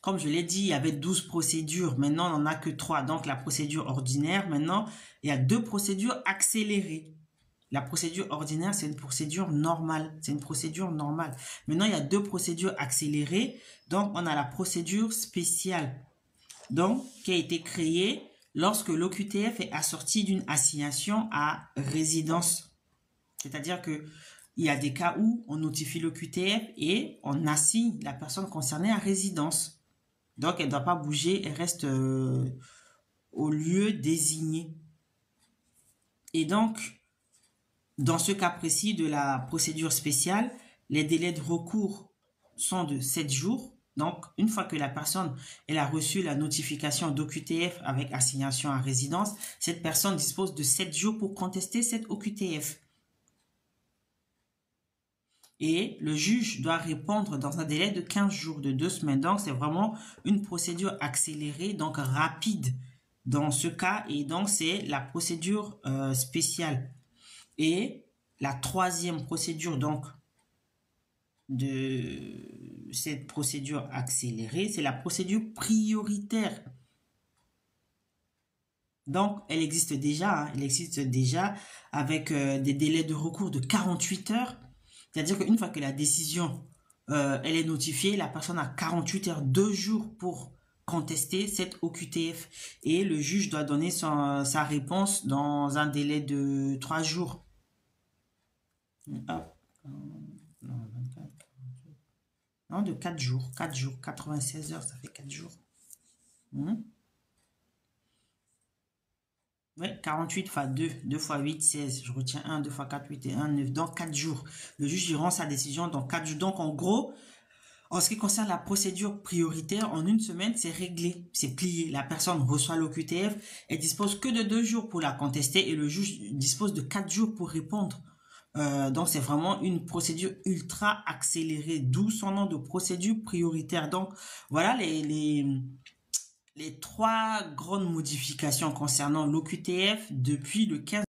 comme je l'ai dit, il y avait 12 procédures. Maintenant, on n'en a que 3. Donc, la procédure ordinaire. Maintenant, il y a 2 procédures accélérées. La procédure ordinaire, c'est une procédure normale. C'est une procédure normale. Maintenant, il y a 2 procédures accélérées. Donc, on a la procédure spéciale. Donc, qui a été créée lorsque l'OQTF est assorti d'une assignation à résidence. C'est-à-dire que il y a des cas où on notifie l'OQTF et on assigne la personne concernée à résidence. Donc, elle ne doit pas bouger, elle reste au lieu désigné. Et donc, dans ce cas précis de la procédure spéciale, les délais de recours sont de 7 jours. Donc, une fois que la personne elle a reçu la notification d'OQTF avec assignation à résidence, cette personne dispose de 7 jours pour contester cette OQTF. Et le juge doit répondre dans un délai de 15 jours, de 2 semaines. Donc, c'est vraiment une procédure accélérée, donc rapide dans ce cas. Et donc, c'est la procédure spéciale. Et la troisième procédure, donc, de cette procédure accélérée, c'est la procédure prioritaire. Donc, elle existe déjà avec des délais de recours de 48 heures. C'est-à-dire qu'une fois que la décision elle est notifiée, la personne a 48 heures, 2 jours pour contester cette OQTF. Et le juge doit donner sa réponse dans un délai de 3 jours. Hop. Non, de 4 jours. 4 jours. 96 heures, ça fait 4 jours. Oui, 48 fois 2. 2 fois 8, 16. Je retiens 1, 2 fois 4, 8 et 1, 9. Donc, 4 jours. Le juge rend sa décision dans 4 jours. Donc, en gros, en ce qui concerne la procédure prioritaire, en une semaine, c'est réglé. C'est plié. La personne reçoit l'OQTF. Elle dispose que de 2 jours pour la contester et le juge dispose de 4 jours pour répondre. Donc, c'est vraiment une procédure ultra accélérée, d'où son nom de procédure prioritaire. Donc, voilà les 3 grandes modifications concernant l'OQTF depuis le 15